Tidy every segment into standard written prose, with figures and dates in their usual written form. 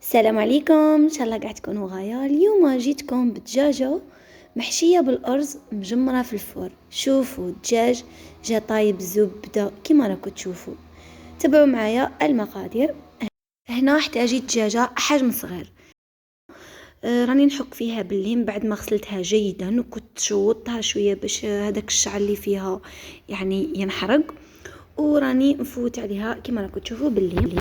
السلام عليكم، ان شاء الله قاعد تكونوا غايه. اليوم جيتكم بدجاجه محشيه بالارز مجمره في الفرن. شوفوا الدجاج جا طايب زبده كيما راكم تشوفوا. تبعوا معايا المقادير. هنا احتاجيت دجاجه حجم صغير. راني نحك فيها بالليم بعد ما غسلتها جيدا، وكنت شوطتها شويه باش هذاك الشعر اللي فيها يعني ينحرق، وراني نفوت عليها كيما راكم تشوفوا بالليم.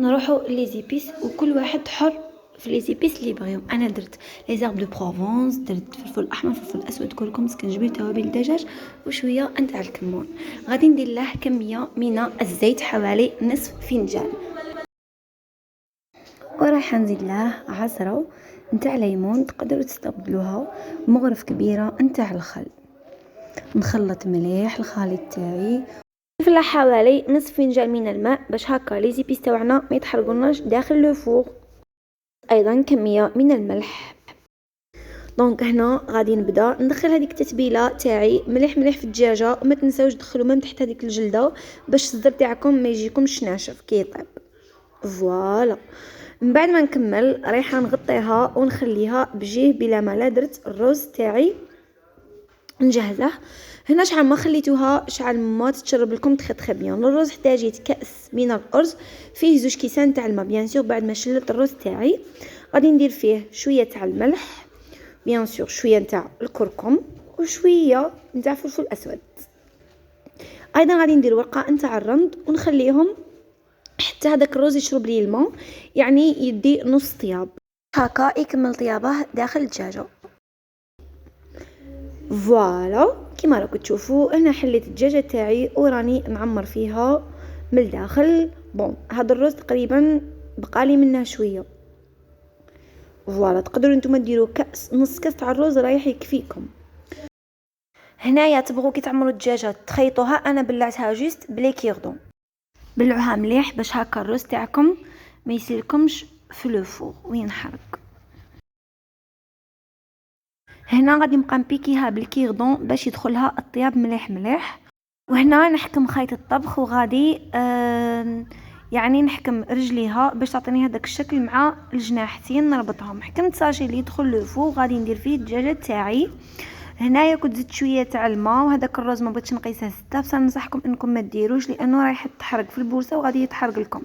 نروحوا لي زيبيس وكل واحد حر في لي زيبيس اللي بغيهم. انا درت لي زارب دو بروفونس، درت فلفل احمر، فلفل اسود، كركم، سكنجبير، توابل الدجاج وشويه نتاع الكمون. غادي ندير له كميه من الزيت حوالي نصف فنجان، وراح نزيد له عصره نتاع ليمون، تقدروا تستبدلوها بمغرف كبيره نتاع الخل. نخلط مليح الخليط تاعي، نضيف له حوالي نصف فنجان من الماء باش هكا لي زيبيس تاعنا ما يتحرقوناش داخل لو فور. ايضا كميه من الملح. دونك هنا غادي نبدا ندخل هذيك التتبيله تاعي مليح مليح في الدجاجه، وما تنساوش تدخلوا من تحت هذيك الجلده باش الصدر تاعكم ما يجيكمش ناشف كي يطيب. فوالا، من بعد ما نكمل رايحه نغطيها ونخليها بجيه بلا ما لا. درت الرز تاعي نجهزه هنا. شحال ما خليتوها شحال ما تشرب لكم تخي بيان. الرز احتاجيت كاس من الارز فيه 2 كيسان تاع الماء. بيان سور بعد ما شلت الرز تاعي غادي ندير فيه شويه تاع الملح، بيان سور شويه نتاع الكركم، وشويه نتاع فلفل اسود. ايضا غادي ندير ورقه نتاع الرند ونخليهم حتى هذاك الرز يشرب لي الماء، يعني يدي نص طياب هكا يكمل طيابه داخل الدجاجه. فوالا كيما راكم تشوفوا هنا حليت الدجاجه تاعي وراني نعمر فيها من الداخل. بون هذا الرز تقريبا بقالي منه شويه. فوالا تقدروا نتوما ديروا كاس، نص كاس تاع الرز رايح يكفيكم. هنايا تبغوا كي تعمروا الدجاجه تخيطوها، انا بلعتها جوست بلي كيردون. بلعوها مليح باش هكا الرز تاعكم ما يسيلكمش في لو فور وينحرق. هنا غادي نبقى نبيكيها بالكيردون باش يدخلها الطياب مليح مليح. وهنا نحكم خيط الطبخ وغادي يعني نحكم رجليها باش تعطيني هذاك الشكل مع الجناحتين نربطهم. حكمت ساشي اللي يدخل لو فوق غادي ندير فيه الدجاجه تاعي. هنايا كنت زدت شويه تاع الماء، وهذاك الرز ما بغيتش نقيسه 6، بصح ننصحكم انكم ما ديروش لانه رايح تحرق في البورصه وغادي يتحرق لكم.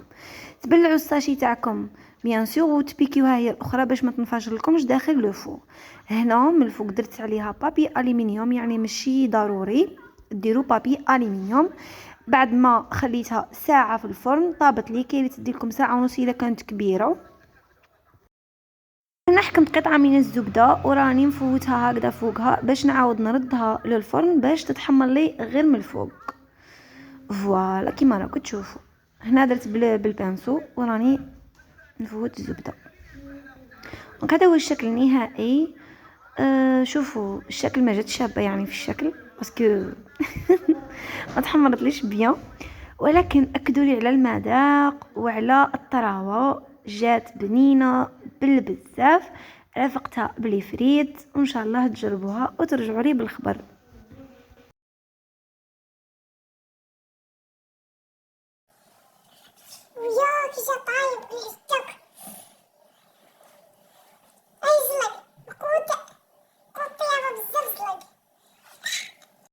تبلعوا الساشي تاعكم بيان سور وتبيكيوها هي الاخرى باش ما تنفجر لكمش داخل لو فوق. هنا من الفوق درت عليها بابي الومنيوم، يعني ماشي ضروري ديروا بابي الومنيوم. بعد ما خليتها ساعه في الفرن طابت لي، كاين اللي تدي لكم ساعه ونص الا كانت كبيره. انا حكمت قطعه من الزبده وراني نفوتها هكذا فوقها باش نعاود نردها للفرن باش تتحمر لي غير من الفوق. فوالا كيما راكم تشوفوا هنا درت بالبانسو وراني نفوت الزبده. هذا هو الشكل النهائي. شوفوا الشكل ما جاتش شابه يعني في الشكل باسكو ما تحمرتليش بيان، ولكن اكدوا لي على المذاق وعلى الطراوه، جات بنينه بالبزاف. رافقتها بالفريت، وان شاء الله تجربوها وترجعوا لي بالخبر. وياك جا طايب الستك